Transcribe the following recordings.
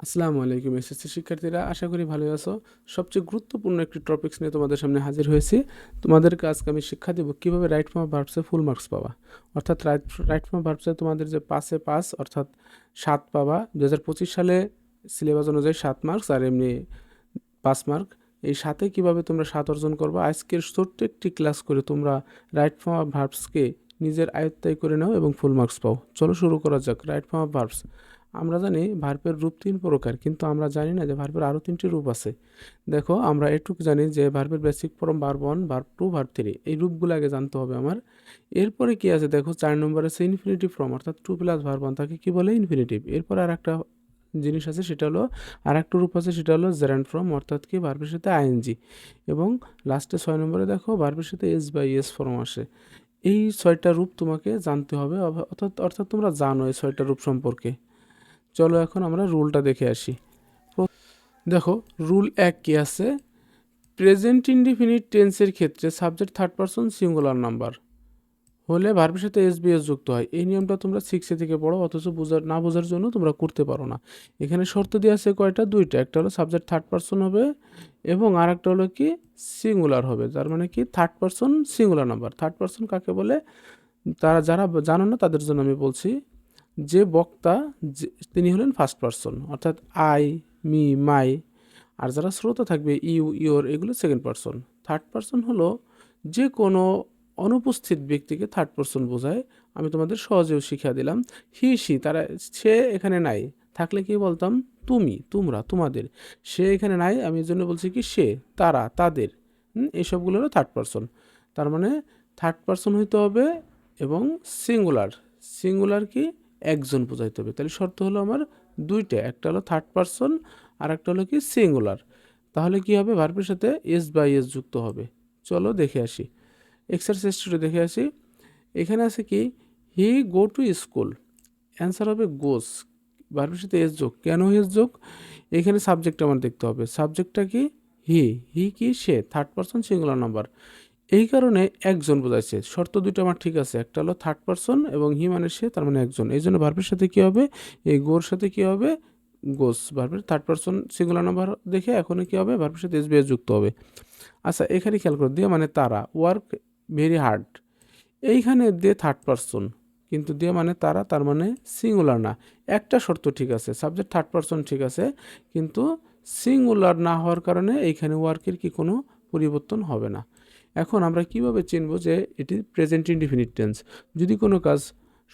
আসসালামু আলাইকুম এসএসসি শিক্ষার্থীরা, আশা করি ভালোই আছো। সবচেয়ে গুরুত্বপূর্ণ একটি টপিকস নিয়ে তোমাদের সামনে হাজির হয়েছি। তোমাদেরকে আজকে আমি শিক্ষা দেব কীভাবে রাইট ফর্ম অফ ভার্বসে ফুল মার্কস পাবা। অর্থাৎ রাইট ফর্ম অফ ভার্বসে তোমাদের যে পাসে পাস অর্থাৎ 7 পাবা। 2025 সালে সিলেবাস অনুযায়ী 7 মার্কস আর এমনি 5 মার্ক। এই 7-এ কীভাবে তোমরা 7 অর্জন করবা, আজকের ছোট্ট একটি ক্লাস করে তোমরা রাইট ফর্ম অফ ভার্বসকে নিজের আয়ত্তায় করে নাও এবং ফুল মার্কস পাও। চলো শুরু করা যাক। Right form of verbs. আমরা জানি ভার্বের রূপ 3 প্রকার, কিন্তু আমরা জানি না যে ভার্বের আরও 3টি রূপ আছে। দেখো, আমরা এটুকু জানি যে ভার্বের basic form verb 1, verb 2, verb 3, এই রূপগুলো আগে জানতে হবে আমার। এরপরে কি আছে দেখো, 4 নম্বরে আছে ইনফিনিটিভ ফর্ম, অর্থাৎ 2 প্লাস ভার্ব 1, তাকে কি বলে ইনফিনিটিভ। এরপর আর একটা জিনিস আছে, সেটা হলো আর একটা রূপ আছে, সেটা হলো জেরান্ড ফর্ম, অর্থাৎ কি ভার্বের সাথে আইএনজি। এবং লাস্টে 6 নম্বরে দেখো ভার্বের সাথে এস বাই এস ফর্ম আসে। এই 6টা রূপ তোমাকে জানতে হবে, অর্থাৎ তোমরা জানো এই 6টা রূপ সম্পর্কে। চলো এখন আমরা রুলটা দেখে আসি। দেখো, রুল 1 কি আছে, প্রেজেন্ট ইনডিফিনিট টেন্সের ক্ষেত্রে subject third person singular number হলে ভার্বের সাথে এস বিএস যুক্ত হয়। এই নিয়মটা তোমরা 6 থেকে পড়ো, অথচ না বোঝার জন্য তোমরা করতে পারো না। এখানে শর্ত দিয়ে আছে কয়টা, 2টা। একটা হলো সাবজেক্ট থার্ড পারসন হবে এবং আর একটা হলো কি সিঙ্গুলার হবে। তার মানে কি third person singular number. Third person কাকে বলে, যারা জানো না তাদের জন্য আমি বলছি। যে বক্তা তিনি হলেন ফার্স্ট পারসন, অর্থাৎ আই, মি, মাই। আর যারা শ্রোতা থাকবে ইউ, ইওর, এগুলো সেকেন্ড পারসন। থার্ড পারসন হলো যে কোনো অনুপস্থিত ব্যক্তিকে থার্ড পারসন বোঝায়। আমি তোমাদের সহজেও শিখিয়ে দিলাম। হি, সি, তারা, সে এখানে নাই, থাকলে কি বলতাম তুমি, তোমরা, তোমাদের। সে এখানে নাই, আমি এই জন্য বলছি কি সে, তারা, তাদের। এইসবগুলো হলো থার্ড পারসন। তার মানে থার্ড পারসন হইতে হবে এবং সিঙ্গুলার। সিঙ্গুলার কি একজন বোঝাইতে হবে। তাহলে শর্ত হলো আমার 2টা, একটা হলো থার্ড পারসন আর একটা হলো কি সিঙ্গুলার। তাহলে কি হবে, ভার্বের সাথে এস বাই এস যুক্ত হবে। চলো দেখে আসি, এক্সারসাইজটা দেখে আসি। এখানে আছে কি, হি গো টু স্কুল, অ্যান্সার হবে গোস। ভার্বের সাথে এস যোগ। কেন এস যোগ, এখানে সাবজেক্ট আমার দেখতে হবে। সাবজেক্টটা কি হি, হি কি সে, থার্ড পারসন সিঙ্গুলার নাম্বার, এই কারণে একজন বোঝাইছে। শর্ত 2টা আমার ঠিক আছে, একটা হলো থার্ড পারসন এবং হি মানে সে, তার মানে একজন। এই জন্য ভার্বের সাথে কি হবে, এই গোর সাথে কি হবে গোস। ভার্বের থার্ড পারসন সিঙ্গুলার নাম্বার দেখে এখন কি হবে, ভার্বের সাথে এস বিএস যুক্ত হবে। আচ্ছা, এখানে খেয়াল করে দিয়ে মানে তারা ওয়ার্ক ভেরি হার্ড, এইখানে দিয়ে থার্ড পারসন, কিন্তু দিয়ে মানে তারা, তার মানে সিঙ্গুলার না। একটা শর্ত ঠিক আছে, সাবজেক্ট থার্ড পারসন ঠিক আছে, কিন্তু সিঙ্গুলার না হওয়ার কারণে এইখানে ওয়ার্কের কি কোনো পরিবর্তন হবে না। এখন আমরা কিভাবে চিনব যে এটি প্রেজেন্ট ইনডিফিনিট টেন্স। যদি কোনো কাজ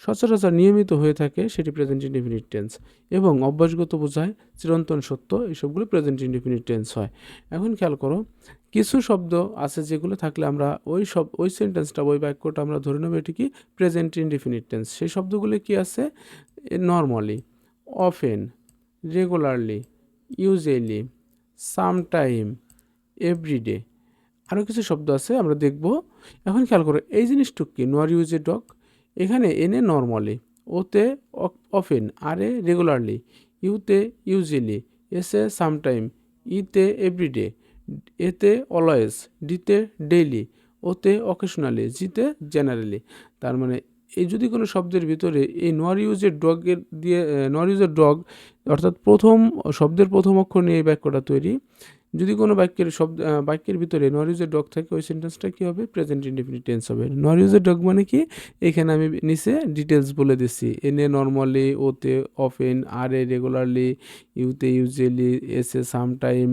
সচরাচর নিয়মিত হয়ে থাকে সেটি প্রেজেন্ট ইনডিফিনিট টেন্স, এবং অভ্যাসগত বোঝায়, চিরন্তন সত্য, এসবগুলো প্রেজেন্ট ইনডিফিনিট টেন্স হয়। এখন খেয়াল করো, কিছু শব্দ আছে যেগুলো থাকলে আমরা ওই সেন্টেন্সটা, ওই বাক্যটা আমরা ধরে নেব এটি কি প্রেজেন্ট ইনডিফিনিট টেন্স। সেই শব্দগুলো কি আছে, normally, often, regularly, usually, sometime, everyday. আরও কিছু শব্দ আছে আমরা দেখব। এখন খেয়াল করো, এই জিনিসটুক কি, নোয়ার ইউজ এ ডগ, এখানে এনে নর্মালি, ওতে অফেন, আর এ রেগুলারলি, ইউতে ইউজুয়ালি, এসে সামটাইম, ইতে এভরিডে, এতে অলওয়েজ, ডিতে ডেইলি, ওতে অকেশনালি, জিতে জেনারেলি। তার মানে এই যদি কোনো শব্দের ভিতরে এই নোয়ার ইউজের ডগের দিয়ে, নোয়ার ইউজের ডগ অর্থাৎ শব্দের প্রথম অক্ষর নিয়ে এই বাক্যটা তৈরি, যদি কোনো বাক্যের ভিতরে নর ইউজের ডগ থাকে, ওই সেন্টেন্সটা কী হবে, প্রেজেন্ট ইনডিফিনিট টেন্স হবে। নর ইউজের ডগ মানে কি, এখানে আমি নিচে ডিটেলস বলে দিচ্ছি। এনে নর্মালি, ওতে অফেন, আর এ রেগুলারলি, ইউতে ইউজুয়ালি, এসে সামটাইম,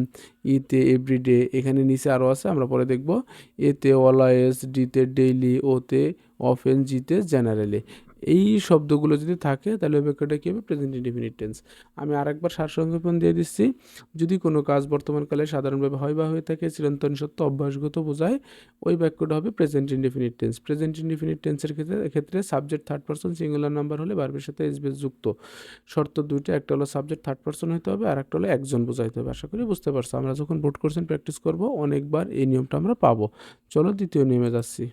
ইতে এভরিডে, এখানে নিচে আরও আছে, আমরা পরে দেখব। এতে অলওয়েজ, ডিতে ডেইলি, ওতে অফেন, জিতে জেনারেলি। এই শব্দগুলো যদি থাকে তাহলে ওই বাক্যটা কী হবে, প্রেজেন্ট ইনডিফিনিট টেন্স। আমি আরেকবার সারসংক্ষেপণ দিয়ে দিচ্ছি। যদি কোনো কাজ বর্তমানকালে সাধারণভাবে হয় বা হয়ে থাকে, চিরন্তন সত্য, অভ্যাসগত বোঝায়, ওই বাক্যটা হবে present indefinite tense. Present indefinite টেন্সের ক্ষেত্রে subject third person singular number হলে ভার্বের সাথে এস বেস যুক্ত। শর্ত 2টা, একটা হলো সাবজেক্ট থার্ড পারসন হতে হবে আর একটা হলো একজন বোঝাইতে হবে। আশা করি বুঝতে পারছো। আমরা যখন বোর্ড কোর্সেন প্র্যাকটিস করব অনেকবার এই নিয়মটা আমরা পাবো। চলো দ্বিতীয় নিয়মে যাচ্ছি।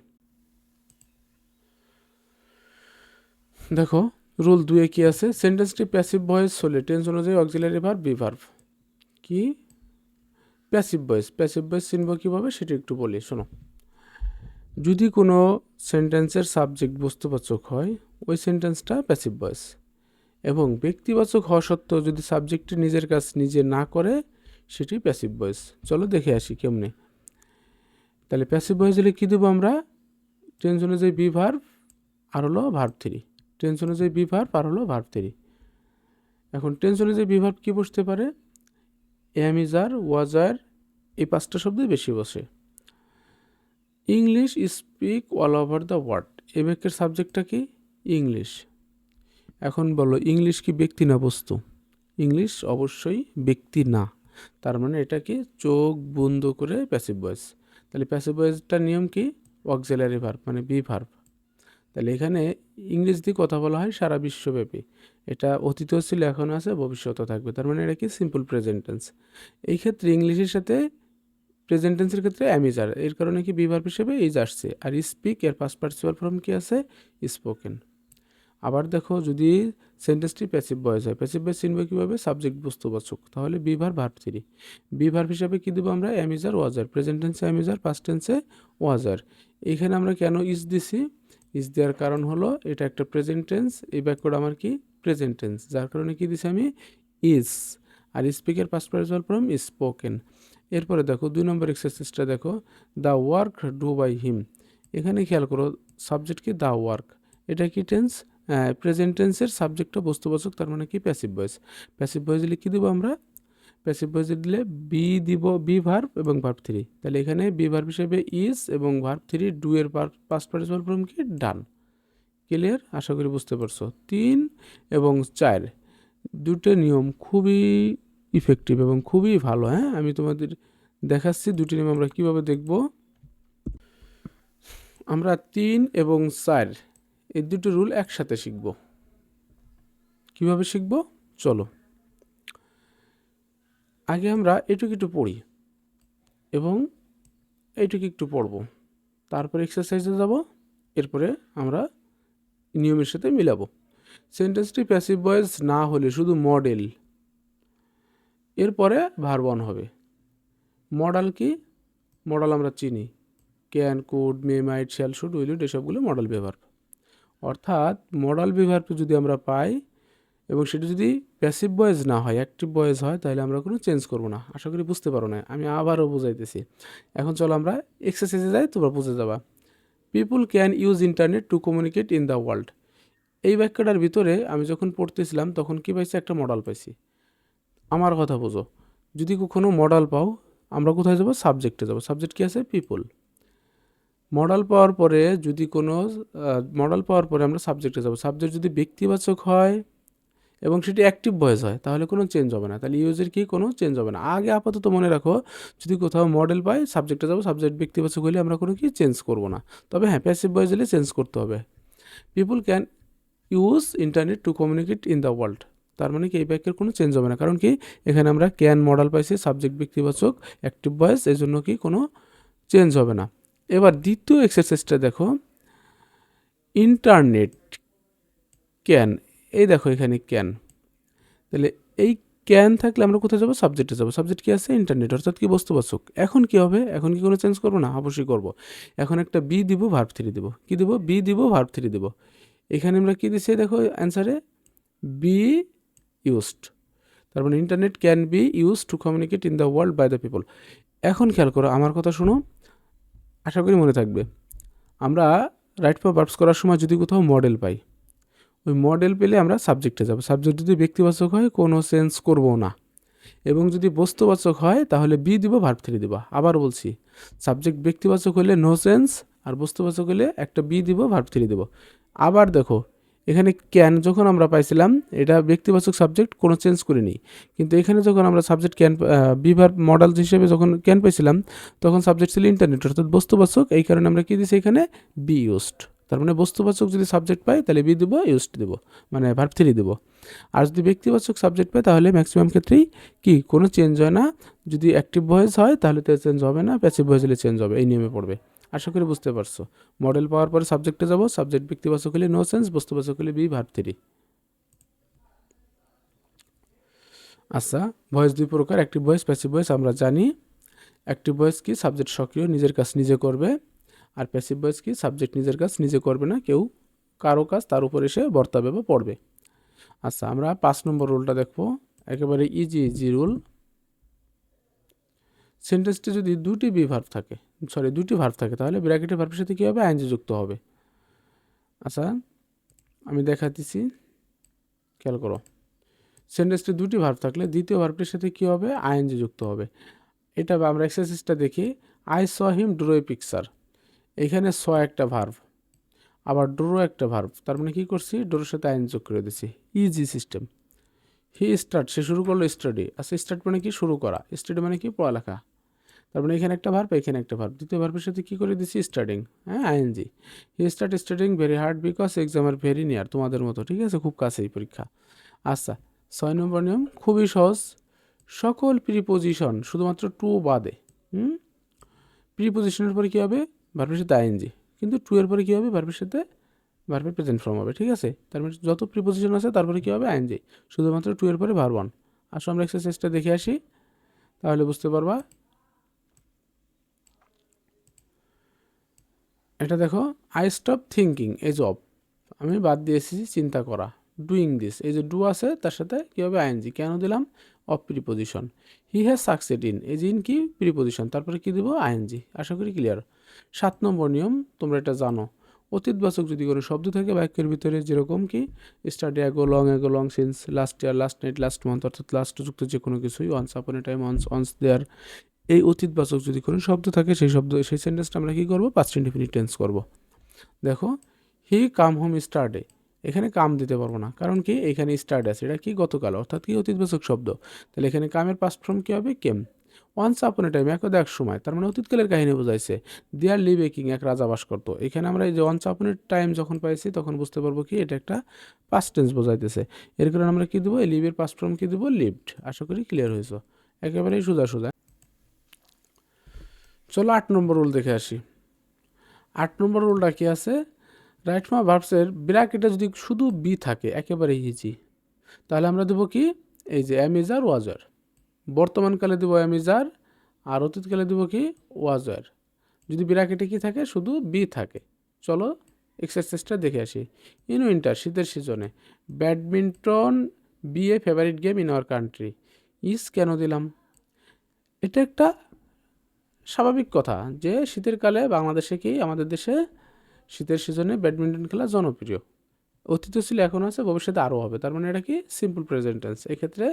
দেখো, রুল 2-এ কি আছে, সেন্টেন্সটি প্যাসিভ ভয়েস হলে টেন্স অনুযায়ী অক্সিলারি ভার্ব বি ভার্ব। কি প্যাসিভ ভয়েস চিনব কীভাবে সেটা একটু বলি, শোনো। যদি কোনো সেন্টেন্সের সাবজেক্ট বস্তুবাচক হয়, ওই সেন্টেন্সটা প্যাসিভ ভয়েস। এবং ব্যক্তিবাচক হওয়া সত্ত্বেও যদি সাবজেক্টটি নিজের কাজ নিজে না করে সেটি প্যাসিভ ভয়েস। চলো দেখে আসি কেমনে। তাহলে প্যাসিভ ভয়েস হলে কী দেবো আমরা? টেন্স অনুযায়ী বি ভার্ব আর হলো ভার্ব থ্রি। টেন্স অনুযায়ী বি ভার্ব আর হলো ভার্ব থ্রি। এখন টেন্স অনুযায়ী বি ভার্ব কী বসতে পারে? এম ইজ আর, ওয়াজ আর, এই 5টা শব্দই বেশি বসে। English speak all over the world, এই বাক্যের সাবজেক্টটা কি? ইংলিশ। এখন বলো ইংলিশ কি ব্যক্তি না বস্তু? ইংলিশ অবশ্যই ব্যক্তি না, তার মানে এটা কি? চোখ বন্ধ করে প্যাসিভ ভয়েস। তাহলে প্যাসিভ ভয়েসটার নিয়ম কি? অক্সিলারি ভার্ব মানে বি ভার্ব। তাহলে এখানে ইংলিশ দিয়ে কথা বলা হয় সারা বিশ্বব্যাপী। এটা অতীতেও ছিল, এখন আছে, ভবিষ্যতেও থাকবে। তার মানে এটা কি? Simple present tense. এই ক্ষেত্রে ইংলিশের সাথে প্রেজেন্ট টেন্সের ক্ষেত্রে অ্যাম ইজ আর, এর কারণে কি বি ভার্ব হিসেবে ইজ আসছে। আর স্পিক এর পাস্ট পার্টিসিপাল ফর্ম কি আছে? স্পোকেন। আবার দেখো যদি সেন্টেন্সটি প্যাসিভ ভয়েস হয়, প্যাসিভ ভয়েস চিনবে কীভাবে? সাবজেক্ট বস্তুবাচক। তাহলে be verb verb three. Be verb হিসাবে কী দেবো আমরা? Am is R, was R. Present টেন্সে অ্যাম ইজ আর, পাস্ট টেন্সে ওয়াজ আর। এইখানে আমরা কেন ইজ দিছি? ইজ দেওয়ার কারণ হলো এটা একটা প্রেজেন্ট টেন্স, এই বাক্যটা আমার কি? প্রেজেন্ট টেন্স, যার কারণে কি দিছি আমি? ইজ। আর স্পিকের পাস্ট পার্টিসিপাল ফর্ম স্পোকেন। এরপরে দেখো 2 নম্বর এক্সারসাইজটা দেখো, the work do by him. এখানে খেয়াল করো সাবজেক্ট কি? The work. এটা কি টেন্স? প্রেজেন্ট টেন্সের সাবজেক্টটা বস্তুবাচক, তার মানে কি? Passive voice. প্যাসিভ ভয়েস দিলে কী দেবো আমরা? প্যাসিভ ভয়েস দিলে বি দিব, বি ভার্ব এবং ভার্ব থ্রি। তাহলে এখানে বি ভার্ব হিসেবে ইজ এবং ভার্ব থ্রি ডু এর পাস্ট পার্টিসিপাল ফর্ম কি? ডান। ক্লিয়ার? আশা করি বুঝতে পারছো। 3 এবং 4 দুটো নিয়ম খুবই ইফেক্টিভ এবং খুবই ভালো। হ্যাঁ, আমি তোমাদের দেখাচ্ছি দুটি নিয়ম আমরা কিভাবে দেখব। আমরা 3 এবং 4 এই দুটো রুল একসাথে শিখব। কিভাবে শিখব? চলো আগে আমরা এটুকু একটু পড়ি এবং এইটুকু একটু পড়ব, তারপরে এক্সারসাইজে যাব, এরপরে আমরা নিয়মের সাথে মিলাবো। সেন্টেন্সটি প্যাসিভ ভয়েস না হলে শুধু মডেল, এরপরে ভার্ব অন হবে। মডেল কি? মডেল আমরা চিনি, can, could, may, might, shall, should, will, এসবগুলো মডেল ব্যবহার। অর্থাৎ মডেল ব্যবহার যদি আমরা পাই এবং সেটা যদি প্যাসিভ ভয়েস না হয়, অ্যাক্টিভ ভয়েস হয়, তাহলে আমরা কোনো চেঞ্জ করব না। আশা করি বুঝতে পারো না, আমি আবারও বুঝাইতেছি। এখন চলো আমরা এক্সারসাইজে যাই, তোমরা বুঝে যাবা। People can use internet two communicate in the world. এই বাক্যটার ভিতরে আমি যখন পড়তেছিলাম তখন কী পাইছি? একটা মডেল পাইছি। আমার কথা বোঝো, যদি কখনো মডেল পাও আমরা কোথায় যাব? সাবজেক্টে যাব। সাবজেক্ট কী আছে? পিপুল। মডেল পাওয়ার পরে যদি কোনো মডেল পাওয়ার পরে আমরা সাবজেক্টে যাব। সাবজেক্ট যদি ব্যক্তিবাচক হয় এবং সেটি অ্যাক্টিভ ভয়েস হয় তাহলে কোনো চেঞ্জ হবে না। তাহলে ইউজের কি? কোনো চেঞ্জ হবে না। আগে আপাতত মনে রাখো, যদি কোথাও মডেল পাই সাবজেক্টে যাব, সাবজেক্ট ব্যক্তিবাচক হলে আমরা কোনো কি চেঞ্জ করব না। তবে হ্যাঁ, প্যাসিভ ভয়েস হলে চেঞ্জ করতে হবে। People can use internet two communicate in the world, তার মানে কি এই বাক্যের কোনো চেঞ্জ হবে না। কারণ কি? এখানে আমরা ক্যান মডেল পাইছি, সাবজেক্ট ব্যক্তিবাচক, অ্যাক্টিভ ভয়েস, এই জন্য কি কোনো চেঞ্জ হবে না। এবার দ্বিতীয় এক্সারসাইজটা দেখো, ইন্টারনেট ক্যান, এই দেখো এখানে ক্যান। তাহলে এই ক্যান থাকলে আমরা কোথায় যাবো? সাবজেক্টে যাবো। সাবজেক্ট কি আছে? ইন্টারনেট, অর্থাৎ কি? বস্তুবাচক। এখন কি হবে? এখন কি কোনো চেঞ্জ করবো না? অবশ্যই করবো। এখন একটা বি দিব, ভার্ব থ্রি দিব। কি দিব? বি দিব, ভার্ব থ্রি দিব। এখানে আমরা কি দিচ্ছি? দেখো অ্যান্সারে বি ইউজড, তার মানে internet can be use to communicate in the world by the people. এখন খেয়াল করো, আমার কথা শোনো, আশা করি মনে থাকবে। আমরা রাইট ফর ভার্বস করার সময় যদি কোথাও মডেল পাই, ওই মডেল পেলে আমরা সাবজেক্টে যাব। সাবজেক্ট যদি ব্যক্তিবাচক হয় কোনো চেঞ্জ করব না, এবং যদি বস্তুবাচক হয় তাহলে বি দিব, ভার্ব থ্রি দিব। আবার বলছি, সাবজেক্ট ব্যক্তিবাচক হলে নো চেঞ্জ, আর বস্তুবাচক হলে একটা বি দিব, ভার্ব থ্রি দিব। আবার দেখো এখানে ক্যান যখন আমরা পাইছিলাম এটা ব্যক্তিবাচক সাবজেক্ট, কোনো চেঞ্জ করিনি। কিন্তু এখানে যখন আমরা subject can be verb model হিসেবে যখন ক্যান পাইছিলাম তখন সাবজেক্ট ছিল ইন্টারনেট, অর্থাৎ বস্তুবাচক। এই কারণে আমরা কি দিছি এখানে? B used. তার মানে বস্তুবাচক যদি সাবজেক্ট পাই তাহলে বি দেবো, ইউজড দেবো, মানে ভার্ব থ্রি দেবো। আর যদি ব্যক্তিবাচক সাবজেক্ট পাই তাহলে ম্যাক্সিমাম ক্ষেত্রেই কি কোনো চেঞ্জ হয় না। যদি অ্যাক্টিভ ভয়েস হয় তাহলে তো চেঞ্জ হবে না, প্যাসিভ ভয়েস হলে চেঞ্জ হবে। এই নিয়মে পড়বে। আশা করি বুঝতে পারছো। মডেল পাওয়ার পরে সাবজেক্টে যাব, সাবজেক্ট ব্যক্তিবাচক হলে নো চেঞ্জ, বস্তুবাচক হলে বি, ভার্ব থ্রি। আচ্ছা, ভয়েস দুই প্রকার, অ্যাক্টিভ ভয়েস, প্যাসিভ ভয়েস আমরা জানি। অ্যাক্টিভ ভয়েস কি? সাবজেক্ট সক্রিয়, নিজের কাজ নিজে করবে। আর প্যাসিভ ভয়েস কি? সাবজেক্ট নিজের কাজ নিজে করবে না, কেউ কারো কাজ তার উপর এসে বর্তাবে বা পড়বে। আচ্ছা, আমরা 5 নম্বর রুলটা দেখবো, একেবারে ইজি ইজি রুল। সেন্টেন্সটি যদি দুটি ভার্ব থাকে তাহলে ব্র্যাকেটের ভার্বের সাথে কী হবে, আইএনজি যুক্ত হবে। আচ্ছা, আমি দেখাতেছি, খেয়াল করো। সেন্টেন্সটি দুটি ভার্ব থাকলে দ্বিতীয় ভার্বটির সাথে কী হবে, আইএনজি যুক্ত হবে। এটা আমরা এক্সারসাইজটা দেখি। I saw him draw a picture, এখানে স একটা ভার্ব, আবার ড্র একটা ভার্ব, তার মানে কী করছি, ড্রোর সাথে আইএনজি যোগ করে দিছি। Easy system. হি স্টার্ট, সে শুরু করলো স্টাডি। আচ্ছা, স্টার্ট মানে কি, শুরু করা। স্টাডি মানে কি, পড়ালেখা। তার মানে এখানে একটা ভার্ব, এখানে একটা ভার্ব, দ্বিতীয় ভার্বের সাথে কী করে দিছি, স্টার্টিং, হ্যাঁ, ING. He start studying very hard because exam are very near, তোমাদের মতো, ঠিক আছে, খুব কাছেই পরীক্ষা। আচ্ছা, 6 নম্বর নিয়ম খুবই সহজ। সকল প্রিপোজিশন শুধুমাত্র টু বাদে, প্রিপোজিশনের পরে কী হবে, ভার্বের সাথে আইএনজি, কিন্তু টু এর পরে কী হবে, ভার্বের সাথে ভার্বের প্রেজেন্ট ফর্ম হবে, ঠিক আছে। তার মানে যত প্রিপোজিশন আছে তারপরে কী হবে, আইএনজি, শুধুমাত্র টু এর পরে ভার্ব ওয়ান। আসো আমরা এক্সারসাইজটা দেখে আসি, তাহলে বুঝতে পারবা। এটা দেখো, I stop thinking A job, আমি বাদ দিয়েছি চিন্তা করা। ডুইং দিস, এই যে ডু আছে তার সাথে কী হবে, আইএনজি, কেন দিলাম, of preposition. He has succeed in, এই যে ইন কি, প্রিপোজিশন, তারপরে কী দেবো, আইএনজি। আশা করি ক্লিয়ার। 7 নম্বর নিয়ম, তোমরা এটা জানো, অতীতবাচক যদি কোনো শব্দ থাকে বাক্যের ভিতরে, যেরকম কি study ago long since, last year, last night, last month, অর্থাৎ লাস্ট যুক্ত যে কোনো কিছুই, once upon A time, once there, এই অতীতবাচক যদি কোনো শব্দ থাকে সেই সেন্টেন্সটা আমরা কী করবো, পাস্ট ইনডিফিনিট টেন্স করব। দেখো, হি কাম হোম স্টারডে, এখানে কাম দিতে পারবো না, কারণ কি এখানে স্টার্ট আছে, এটা কি গতকাল, অর্থাৎ কি অতীতবাচক শব্দ, তাহলে এখানে কামের পাস্ট ফর্ম কী হবে, কেম। ওয়ান্স আপন এ টাইম, একদা এক সময়, তার মানে অতীতকালের কাহিনী বোঝাইছে। দেয়ার লিভ এ কিং, এক রাজা বাস করতো, এখানে আমরা এই যে ওয়ান্স আপন এ টাইম যখন পাইছি তখন বুঝতে পারবো কি এটা একটা পাস্ট টেন্স বোঝাইতেছে। এর কারণে আমরা কী দেবো, এই লিভের পাস্ট ফর্ম কী দেবো, লিভড। আশা করি ক্লিয়ার হয়েছে, একেবারেই সোজা সোজা। চলো 8 নম্বর রুল দেখে আসি। 8 নম্বর রুলটা কি আছে, রাইট ফর্ম ভার্বসের ব্র্যাকেটে যদি শুধু বি থাকে, একেবারে ইজি, তাহলে আমরা দেবো কি, এই যে এম ইজার ওয়াজার, বর্তমানকালে দেবো এম ইজার, আর অতীতকালে দেবো কি, ওয়াজার। যদি ব্র্যাকেটে কি থাকে, শুধু বি থাকে। চলো এক্সারসাইজটা দেখে আসি। ইন উইন্টার, শীতের সিজনে, badminton be a favourite game in our country. Is কেন দিলাম, এটা একটা স্বাভাবিক কথা যে শীতের কালে বাংলাদেশে কি, আমাদের দেশে শীতের সিজনে ব্যাডমিন্টন খেলা জনপ্রিয়। অতীত ছিল, এখন আছে, ভবিষ্যতে আরও হবে, তার মানে এটা কি সিম্পল প্রেজেন্ট টেন্স। এক্ষেত্রে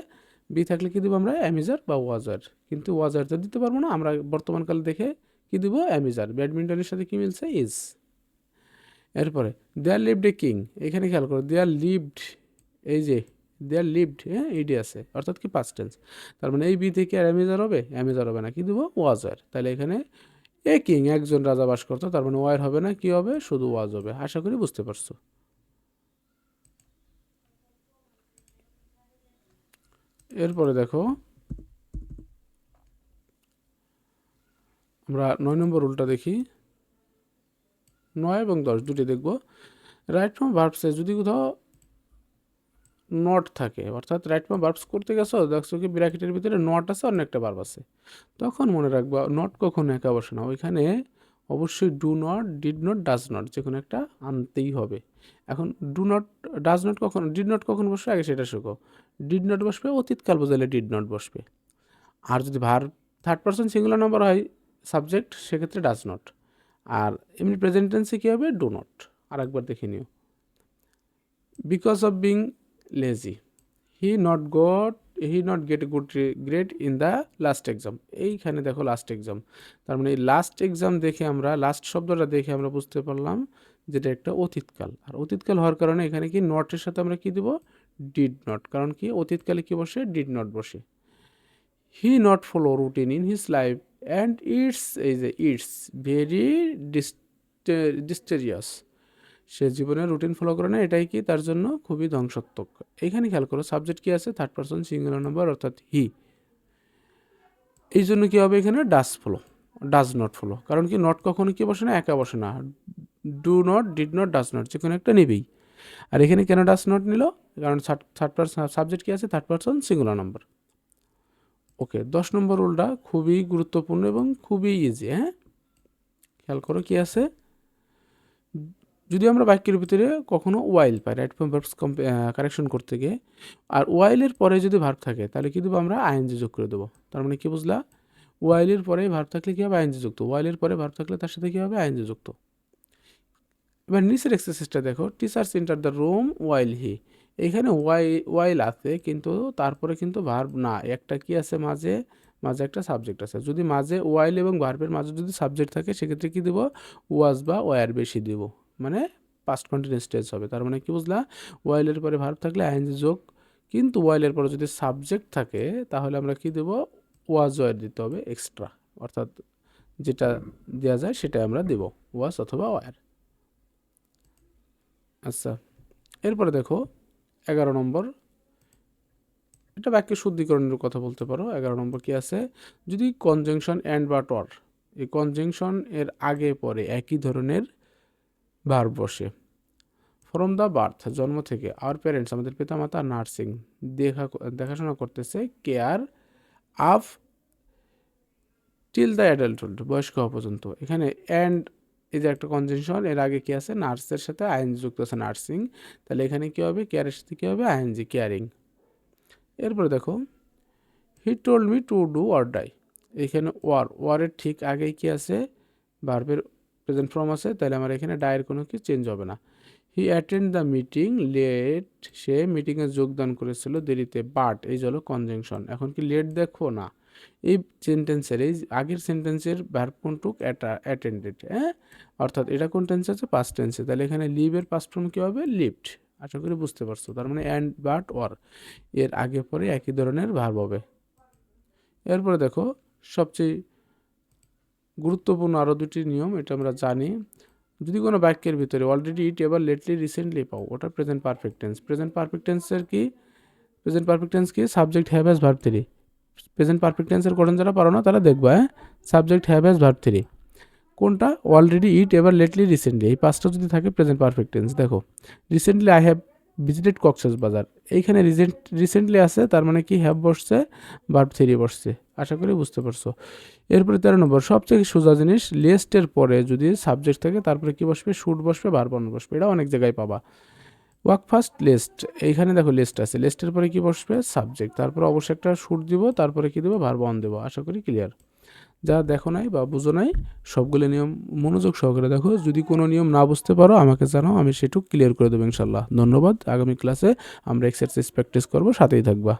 বি থাকলে কী দেবো আমরা, অ্যামিজার বা ওয়াজার, কিন্তু ওয়াজার তো দিতে পারবো না, আমরা বর্তমানকাল দেখে কী দিব, অ্যামিজার। ব্যাডমিন্টনের সাথে কী মিলছে, ইজ। এরপরে দেয়ার লিভড এ কিং, এখানে খেয়াল করো, দেয়ার লিভড, এই যে দেয়ার লিভড, হ্যাঁ ইডি আছে, অর্থাৎ কি পাস্ট টেন্স, তার মানে এই বি থেকে আর অ্যামিজার হবে, অ্যামিজার হবে না, কী দেবো, ওয়াজার। তাহলে এখানে এ কিং, একজন রাজা বাস করতো, তার মানে ওয়ার হবে না, কী হবে, শুধু ওয়াজ হবে। আশা করি বুঝতে পারছো। এরপরে দেখো, আমরা 9 নম্বর রুলটা দেখি। 9 এবং 10 দুটি দেখব। রাইট ফর্ম ভার্বসে যদি কোথাও নট থাকে, অর্থাৎ রাইট ফর্ম ভার্বস করতে গেছো, দেখছো কি ব্র্যাকেটের ভিতরে নট আছে, অন্য একটা ভার্ব আছে, তখন মনে রাখবা নট কখনো একা বসে না, ওইখানে অবশ্যই do not, did not, does not, যে কোনো একটা আনতেই হবে। এখন ডু নট, ডাজ নট কখন, ডিড নট কখন বসবে, আগে সেটা শেখো। ডিড নট বসবে অতীতকাল বোঝালে ডিড নট বসবে, আর যদি verb third person singular number হয় সাবজেক্ট, সেক্ষেত্রে ডাজ নট। আর এমনি প্রেজেন্ট টেন্সে কী হবে, ডু নট। আর একবার দেখে নিও। Because of being lazy, he not get a good grade in the last exam. এইখানে দেখো লাস্ট এক্সাম, তার মানে এই লাস্ট এক্সাম দেখে আমরা, লাস্ট শব্দটা দেখে আমরা বুঝতে পারলাম যেটা একটা অতীতকাল। আর অতীতকাল হওয়ার কারণে এখানে কি নটের সাথে আমরা কি দেবো, ডিড নট, কারণ কি অতীতকালে কি বসে, ডিড নট বসে। He not follow routine in his life and it's very disastrous, সে জীবনে রুটিন ফলো করে না, এটাই কি তার জন্য খুবই ধ্বংসাত্মক। এইখানে খেয়াল করো সাবজেক্ট কি আছে, থার্ড পারসন সিঙ্গুলার নাম্বার, অর্থাৎ হি। এই জন্য কি হবে, এখানে ডাজ নট ফলো, কারণ কি নট কখনো কি বসে না, একা বসে না, do not, did not, does not, যে কোনো একটা নেবেই। আর এখানে কেন ডাজ নট নিল, কারণ থার্ড পারসন সাবজেক্ট কি আছে, থার্ড পারসন সিঙ্গুলার নাম্বার। ওকে, 10 নম্বর রুলটা খুবই গুরুত্বপূর্ণ এবং খুবই ইজি, হ্যাঁ, খেয়াল করো কি আছে, যদি আমরা বাক্যের ভিতরে কখনো ওয়াইল পাই রাইট ফর্ম ভার্বস কারেকশন করতে গিয়ে, আর ওয়াইলের পরে যদি ভার্ব থাকে তাহলে কি দেবো আমরা আইএনজি যোগ করে দেবো। তার মানে কি বুঝলা, ওয়াইলের পরে ভার্ব থাকলে কী হবে আইএনজি যুক্ত, ওয়াইলের পরে ভার্ব থাকলে তার সাথে কী হবে আইএনজি যুক্ত। এবার নিচের এক্সারসাইজটা দেখো, টিচার্স এন্টার দ্য রুম ওয়াইল হি, এইখানে ওয়াইল আছে কিন্তু তারপরে কিন্তু ভার্ব না, একটা কি আছে মাঝে, মাঝে একটা সাবজেক্ট আছে। যদি মাঝে ওয়াইল এবং ভার্বের মাঝে যদি সাবজেক্ট থাকে সেক্ষেত্রে কি দেবো ওয়াজ বা ওয়ার বেশি দিব, মানে পাস্ট কন্টিনিউয়াস টেন্স হবে। তার মানে কি বুঝলা, ওয়াইলের পরে ভার্ব থাকলে আইএনজি যোগ, কিন্তু ওয়াইলের পরে যদি সাবজেক্ট থাকে তাহলে আমরা কি দেবো ওয়াজ ওয়ার দিতে হবে এক্সট্রা, অর্থাৎ যেটা দেওয়া যায় সেটা আমরা দেব ওয়াজ অথবা ওয়ার। আচ্ছা, এরপরে দেখো 11 নম্বর, এটা বাক্যের শুদ্ধিকরণের কথা বলতে পারো। 11 নম্বর কি আছে, যদি কনজাংশন অ্যান্ড বা টর, এই কনজাংশন এর আগে পরে একই ধরনের ভার্ব বসে। ফ্রম দ্য বার্থ, জন্ম থেকে, আওয়ার প্যারেন্টস, আমাদের পিতামাতা, নার্সিং, দেখাশোনা করতেছে, কেয়ার, আফ টিল দ্য অ্যাডাল্টহুড, বয়স্ক হওয়া পর্যন্ত। এখানে অ্যান্ড এই যে একটা কনজাংশন, এর আগে কি আছে নার্সের সাথে আইএনজি যুক্ত আছে নার্সিং, তাহলে এখানে কি হবে কেয়ারের সাথে কি হবে আইএনজি কেয়ারিং। এরপরে দেখো, he told me to do or die, এখানে ওয়ারের ঠিক আগেই কি আছে ভার্বের প্রেজেন্ট ফর্ম আছে, তাহলে আমার এখানে ডায়ের কোনো কি চেঞ্জ হবে না। হি অ্যাটেন্ড দ্য মিটিং লেট, সে মিটিংয়ে যোগদান করেছিল দেরিতে, বাট এই হলো কনজাংশন। এখন কি লেট দেখো না, এই সেন্টেন্সের এই আগের সেন্টেন্সের ভার্ব কোনটুক অ্যাটেন্ডেড, হ্যাঁ, অর্থাৎ এটা কোন টেন্সে আছে পাস্ট টেন্সে, তাহলে এখানে লিভের পাস্ট ফর্ম কী হবে লিভড। আশা করি বুঝতে পারছো, তার মানে অ্যান্ড বাট অর এর আগে পরে একই ধরনের ভার্ব হবে। এরপরে দেখো সবচেয়ে গুরুত্বপূর্ণ আরও দুটি নিয়ম, এটা আমরা জানি। যদি কোনো বাক্যের ভিতরে অলরেডি, ইট, এবার, লেটলি, রিসেন্টলি পাও, ওটা present perfect tense. Present perfect টেন্সের কি, প্রেজেন্ট পারফেক্ট টেন্স কি subject have as verb 3। Present perfect টেন্সের কোন যারা পারো না তারা দেখবা, হ্যাঁ, সাবজেক্ট হ্যাভ অ্যাজ ভার্ব 3 কোনটা, অলরেডি, ইট, এবার, লেটলি, রিসেন্টলি, এই পাঁচটা যদি থাকে প্রেজেন্ট পারফেক্ট টেন্স। দেখো recently I have visited Cox's Bazar, এইখানে রিসেন্টলি আছে, তার মানে কি হ্যাভ বসছে, ভার্ব 3 বসছে। আশা করি বুঝতে পারছো। এরপরে 13 নম্বর, সবচেয়ে সোজা জিনিস, লিস্টের পরে যদি সাবজেক্ট থাকে তারপরে কি বসবে শুড বসবে, ভার্ব বসবে, এটা অনেক জায়গায় পাবা। ওয়ার্ক ফার্স্ট লিস্ট, এইখানে দেখো লিস্ট আছে, লিস্টের পরে কি বসবে সাবজেক্ট, তারপরে অবশ্যই একটা শুড দিব, তারপরে কি দেবো ভার্ব অন দেবো। আশা করি ক্লিয়ার। যা দেখো নাই বা বুঝো নাই সবগুলো নিয়ম মনোযোগ সহকারে দেখো, যদি কোনো নিয়ম না বুঝতে পারো আমাকে জানাও, আমি সেটুকু ক্লিয়ার করে দেবো ইনশাল্লাহ। ধন্যবাদ। আগামী ক্লাসে আমরা এক্সারসাইজ প্র্যাকটিস করবো, সাথেই থাকবা।